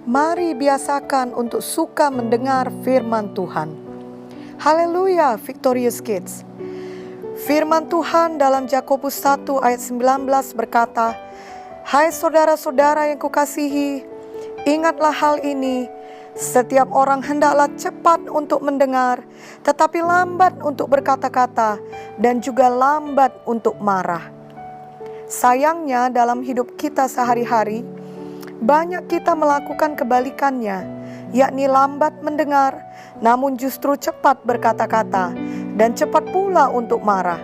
Mari biasakan untuk suka mendengar firman Tuhan. Haleluya, Victorious Kids. Firman Tuhan dalam Yakobus 1 ayat 19 berkata, "Hai saudara-saudara yang kukasihi, ingatlah hal ini, setiap orang hendaklah cepat untuk mendengar, tetapi lambat untuk berkata-kata, dan juga lambat untuk marah." Sayangnya dalam hidup kita sehari-hari, banyak kita melakukan kebalikannya, yakni lambat mendengar, namun justru cepat berkata-kata, dan cepat pula untuk marah.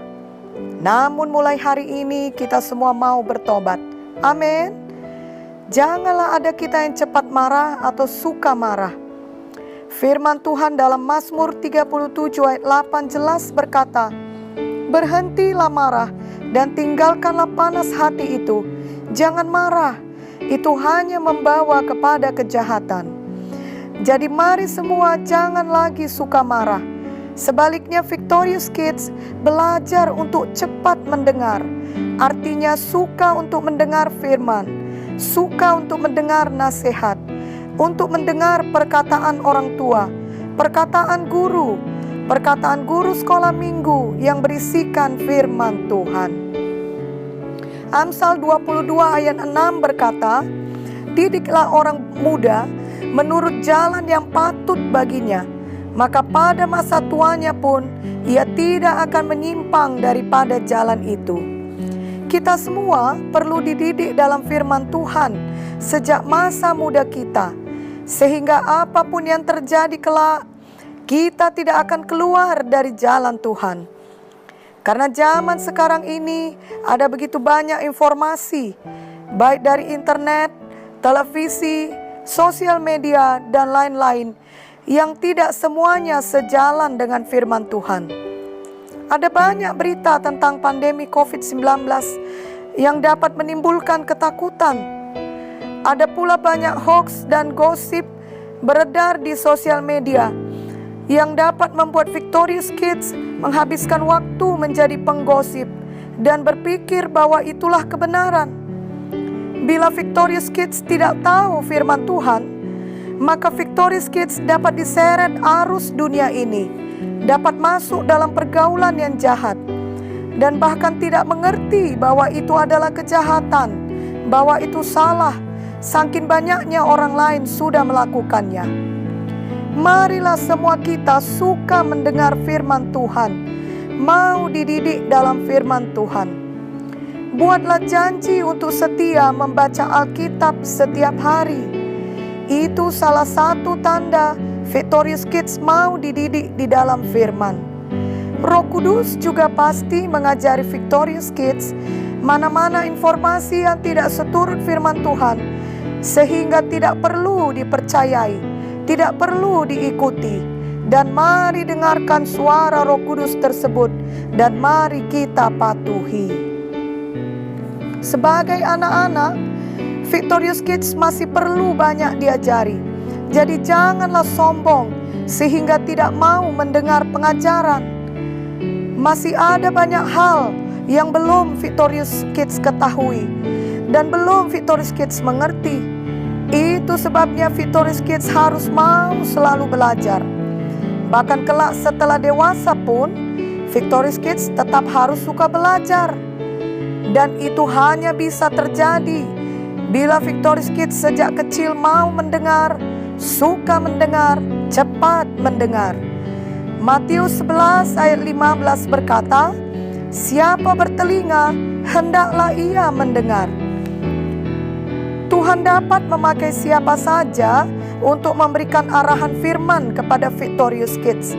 Namun mulai hari ini kita semua mau bertobat. Amin. Janganlah ada kita yang cepat marah atau suka marah. Firman Tuhan dalam Mazmur 37 ayat 8 jelas berkata, "Berhentilah marah dan tinggalkanlah panas hati itu. Jangan marah, itu hanya membawa kepada kejahatan." Jadi mari semua jangan lagi suka marah. Sebaliknya Victorious Kids belajar untuk cepat mendengar. Artinya suka untuk mendengar firman, suka untuk mendengar nasihat, untuk mendengar perkataan orang tua, perkataan guru sekolah minggu yang berisikan firman Tuhan. Amsal 22 ayat 6 berkata, "Didiklah orang muda menurut jalan yang patut baginya, maka pada masa tuanya pun ia tidak akan menyimpang daripada jalan itu." Kita semua perlu dididik dalam firman Tuhan sejak masa muda kita, sehingga apapun yang terjadi kelak, kita tidak akan keluar dari jalan Tuhan. Karena zaman sekarang ini ada begitu banyak informasi, baik dari internet, televisi, sosial media, dan lain-lain, yang tidak semuanya sejalan dengan firman Tuhan. Ada banyak berita tentang pandemi COVID-19 yang dapat menimbulkan ketakutan. Ada pula banyak hoax dan gosip beredar di sosial media yang dapat membuat Victorious Kids menghabiskan waktu menjadi penggosip dan berpikir bahwa itulah kebenaran. Bila Victorious Kids tidak tahu firman Tuhan, maka Victorious Kids dapat diseret arus dunia ini, dapat masuk dalam pergaulan yang jahat, dan bahkan tidak mengerti bahwa itu adalah kejahatan, bahwa itu salah, saking banyaknya orang lain sudah melakukannya. Marilah semua kita suka mendengar firman Tuhan, mau dididik dalam firman Tuhan. Buatlah janji untuk setia membaca Alkitab setiap hari. Itu salah satu tanda Victorious Kids mau dididik di dalam firman. Roh Kudus juga pasti mengajari Victorious Kids mana-mana informasi yang tidak seturut firman Tuhan, sehingga tidak perlu dipercayai, tidak perlu diikuti. Dan mari dengarkan suara Roh Kudus tersebut, dan mari kita patuhi. Sebagai anak-anak, Victorious Kids masih perlu banyak diajari. Jadi janganlah sombong sehingga tidak mau mendengar pengajaran. Masih ada banyak hal yang belum Victorious Kids ketahui dan belum Victorious Kids mengerti. Itu sebabnya Victorious Kids harus mau selalu belajar. Bahkan kelak setelah dewasa pun, Victorious Kids tetap harus suka belajar. Dan itu hanya bisa terjadi bila Victorious Kids sejak kecil mau mendengar, suka mendengar, cepat mendengar. Matius 11 ayat 15 berkata, "Siapa bertelinga, hendaklah ia mendengar." Tuhan dapat memakai siapa saja untuk memberikan arahan firman kepada Victorious Kids.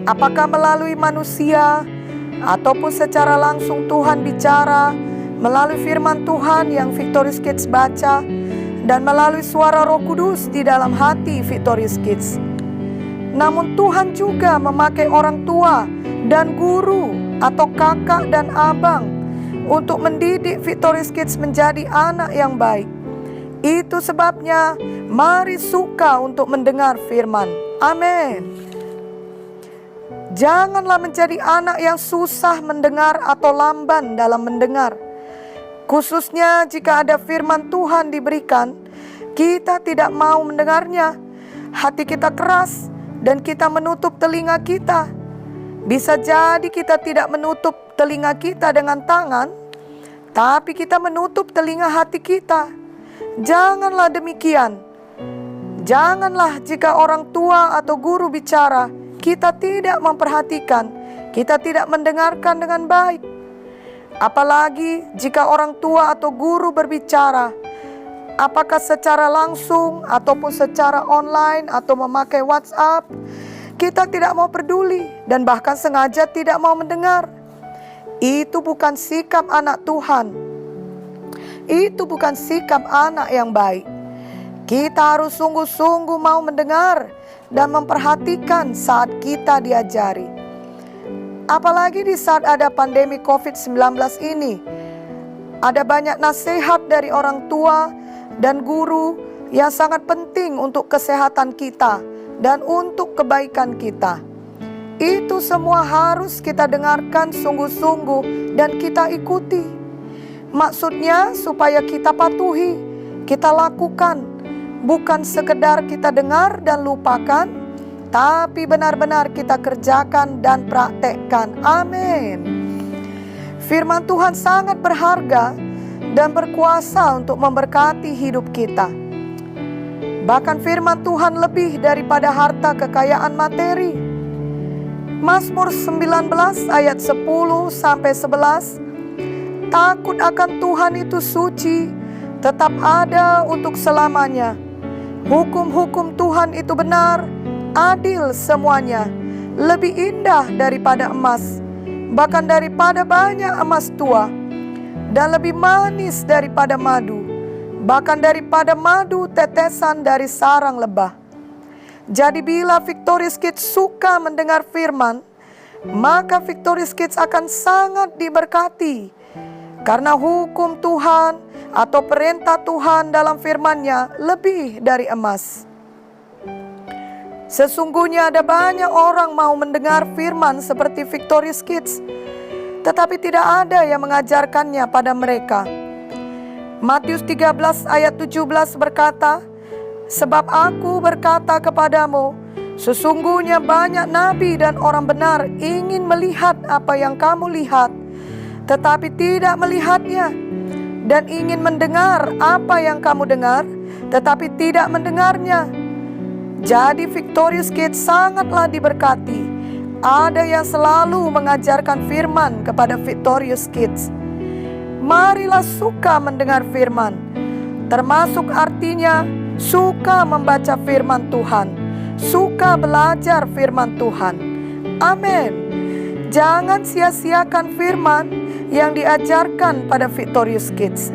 Apakah melalui manusia, ataupun secara langsung Tuhan bicara melalui firman Tuhan yang Victorious Kids baca, dan melalui suara Roh Kudus di dalam hati Victorious Kids. Namun Tuhan juga memakai orang tua dan guru atau kakak dan abang untuk mendidik Victorious Kids menjadi anak yang baik. Itu sebabnya mari suka untuk mendengar firman. Amin. Janganlah menjadi anak yang susah mendengar atau lamban dalam mendengar. Khususnya jika ada firman Tuhan diberikan, kita tidak mau mendengarnya. Hati kita keras dan kita menutup telinga kita. Bisa jadi kita tidak menutup telinga kita dengan tangan, tapi kita menutup telinga hati kita. Janganlah demikian. Janganlah jika orang tua atau guru bicara, kita tidak memperhatikan, kita tidak mendengarkan dengan baik. Apalagi jika orang tua atau guru berbicara, apakah secara langsung ataupun secara online atau memakai WhatsApp, kita tidak mau peduli dan bahkan sengaja tidak mau mendengar. Itu bukan sikap anak Tuhan. Itu bukan sikap anak yang baik. Kita harus sungguh-sungguh mau mendengar dan memperhatikan saat kita diajari. Apalagi di saat ada pandemi COVID-19 ini, ada banyak nasihat dari orang tua dan guru yang sangat penting untuk kesehatan kita dan untuk kebaikan kita. Itu semua harus kita dengarkan sungguh-sungguh dan kita ikuti. Maksudnya supaya kita patuhi, kita lakukan, bukan sekedar kita dengar dan lupakan, tapi benar-benar kita kerjakan dan praktekkan. Amin. Firman Tuhan sangat berharga dan berkuasa untuk memberkati hidup kita. Bahkan firman Tuhan lebih daripada harta kekayaan materi. Mazmur 19 ayat 10 sampai 11. Takut akan Tuhan itu suci, tetap ada untuk selamanya. Hukum-hukum Tuhan itu benar, adil semuanya, lebih indah daripada emas, bahkan daripada banyak emas tua, dan lebih manis daripada madu, bahkan daripada madu tetesan dari sarang lebah. Jadi bila Victorious Kids suka mendengar firman, maka Victorious Kids akan sangat diberkati, karena hukum Tuhan atau perintah Tuhan dalam firman-Nya lebih dari emas. Sesungguhnya ada banyak orang mau mendengar firman seperti Victorious Kids, tetapi tidak ada yang mengajarkannya pada mereka. Matius 13 ayat 17 berkata, sebab aku berkata kepadamu, sesungguhnya banyak nabi dan orang benar ingin melihat apa yang kamu lihat, tetapi tidak melihatnya, dan ingin mendengar apa yang kamu dengar, tetapi tidak mendengarnya. Jadi Victorious Kids sangatlah diberkati. Ada yang selalu mengajarkan firman kepada Victorious Kids. Marilah suka mendengar firman, termasuk artinya suka membaca firman Tuhan, suka belajar firman Tuhan. Amin. Jangan sia-siakan firman yang diajarkan pada Victorious Kids.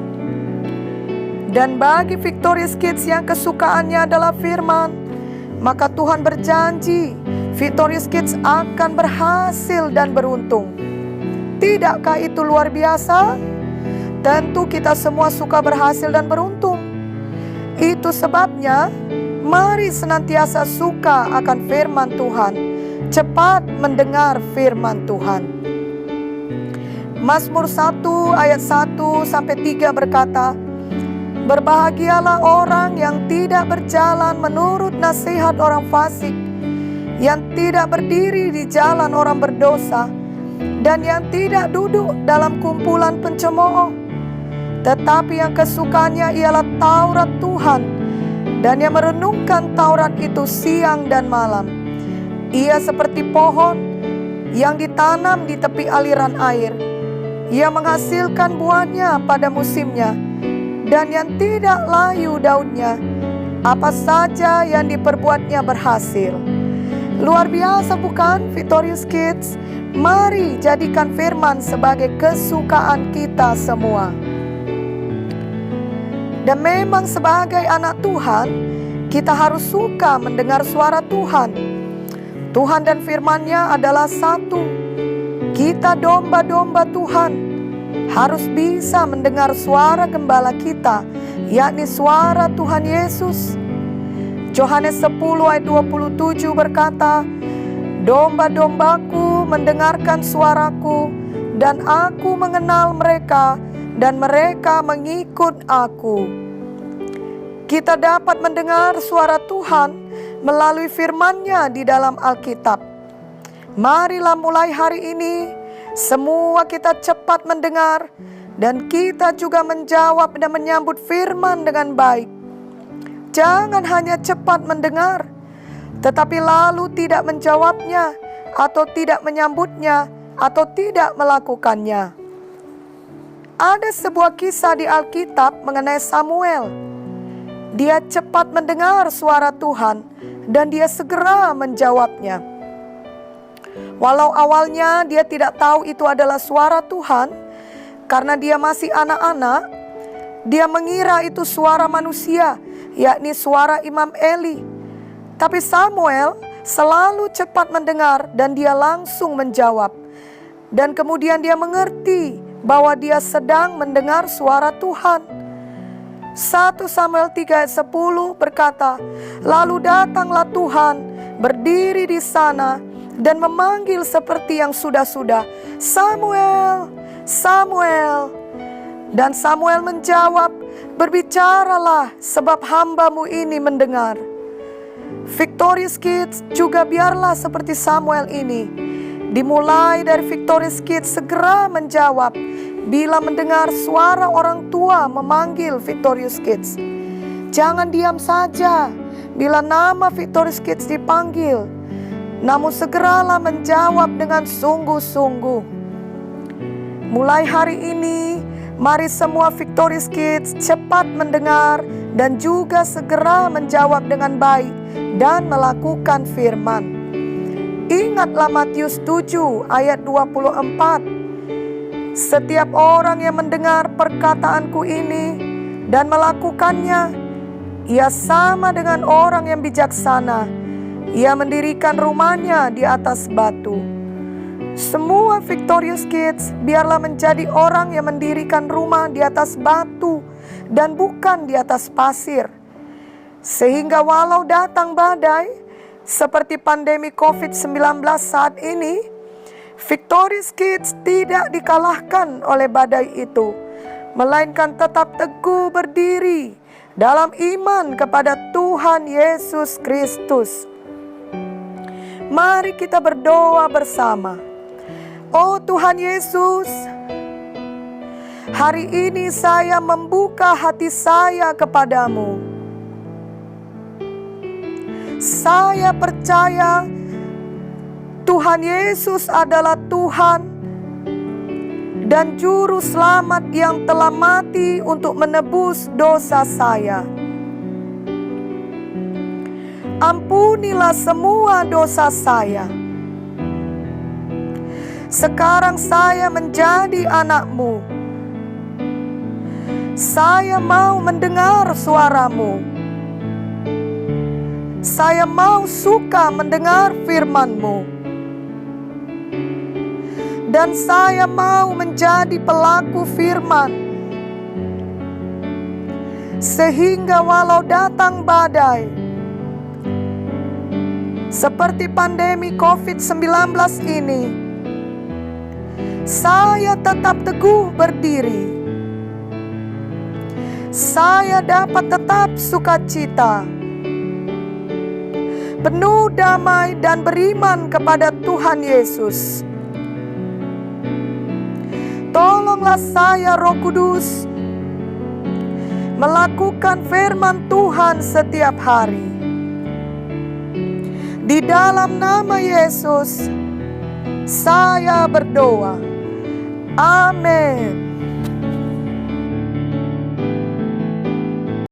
Dan bagi Victorious Kids yang kesukaannya adalah firman, maka Tuhan berjanji Victorious Kids akan berhasil dan beruntung. Tidakkah itu luar biasa? Tentu kita semua suka berhasil dan beruntung. Itu sebabnya mari senantiasa suka akan firman Tuhan, cepat mendengar firman Tuhan. Mazmur 1 ayat 1 sampai 3 berkata, berbahagialah orang yang tidak berjalan menurut nasihat orang fasik, yang tidak berdiri di jalan orang berdosa, dan yang tidak duduk dalam kumpulan pencemooh. Tetapi yang kesukaannya ialah Taurat Tuhan, dan yang merenungkan Taurat itu siang dan malam. Ia seperti pohon yang ditanam di tepi aliran air. Ia menghasilkan buahnya pada musimnya, dan yang tidak layu daunnya. Apa saja yang diperbuatnya berhasil. Luar biasa bukan Victorious Kids? Mari jadikan firman sebagai kesukaan kita semua. Dan memang sebagai anak Tuhan, kita harus suka mendengar suara Tuhan. Tuhan dan firman-Nya adalah satu. Kita domba-domba Tuhan harus bisa mendengar suara gembala kita, yakni suara Tuhan Yesus. Yohanes 10 ayat 27 berkata, domba-dombaku mendengarkan suaraku, dan aku mengenal mereka, dan mereka mengikut aku. Kita dapat mendengar suara Tuhan melalui firman-Nya di dalam Alkitab. Marilah mulai hari ini, semua kita cepat mendengar, dan kita juga menjawab dan menyambut firman dengan baik. Jangan hanya cepat mendengar, tetapi lalu tidak menjawabnya, atau tidak menyambutnya, atau tidak melakukannya. Ada sebuah kisah di Alkitab mengenai Samuel. Dia cepat mendengar suara Tuhan, dan dia segera menjawabnya. Walau awalnya dia tidak tahu itu adalah suara Tuhan, karena dia masih anak-anak, dia mengira itu suara manusia, yakni suara Imam Eli. Tapi Samuel selalu cepat mendengar dan dia langsung menjawab. Dan kemudian dia mengerti bahwa dia sedang mendengar suara Tuhan. 1 Samuel 3 ayat 10 berkata, "Lalu datanglah Tuhan, berdiri di sana, dan memanggil seperti yang sudah-sudah, 'Samuel, Samuel.' Dan Samuel menjawab, 'Berbicaralah, sebab hamba-Mu ini mendengar.'" Victorious Kids juga biarlah seperti Samuel ini. Dimulai dari Victorious Kids segera menjawab bila mendengar suara orang tua memanggil Victorious Kids. Jangan diam saja bila nama Victorious Kids dipanggil, namun segeralah menjawab dengan sungguh-sungguh. Mulai hari ini, mari semua Victorious Kids cepat mendengar dan juga segera menjawab dengan baik dan melakukan firman. Ingatlah Matius 7 ayat 24. "Setiap orang yang mendengar perkataanku ini dan melakukannya, ia sama dengan orang yang bijaksana. Ia mendirikan rumahnya di atas batu." Semua Victorious Kids biarlah menjadi orang yang mendirikan rumah di atas batu dan bukan di atas pasir. Sehingga walau datang badai seperti pandemi COVID-19 saat ini, Victorious Kids tidak dikalahkan oleh badai itu, melainkan tetap teguh berdiri dalam iman kepada Tuhan Yesus Kristus. Mari kita berdoa bersama. Oh Tuhan Yesus, hari ini saya membuka hati saya kepadamu. Saya percaya Tuhan Yesus adalah Tuhan dan Juru Selamat yang telah mati untuk menebus dosa saya. Ampunilah semua dosa saya. Sekarang saya menjadi anak-Mu. Saya mau mendengar suara-Mu. Saya mau suka mendengar firman-Mu. Dan saya mau menjadi pelaku firman. Sehingga walau datang badai, seperti pandemi COVID-19 ini, saya tetap teguh berdiri. Saya dapat tetap sukacita, penuh damai dan beriman kepada Tuhan Yesus. Tolonglah saya, Roh Kudus, melakukan firman Tuhan setiap hari. Di dalam nama Yesus, saya berdoa. Amin.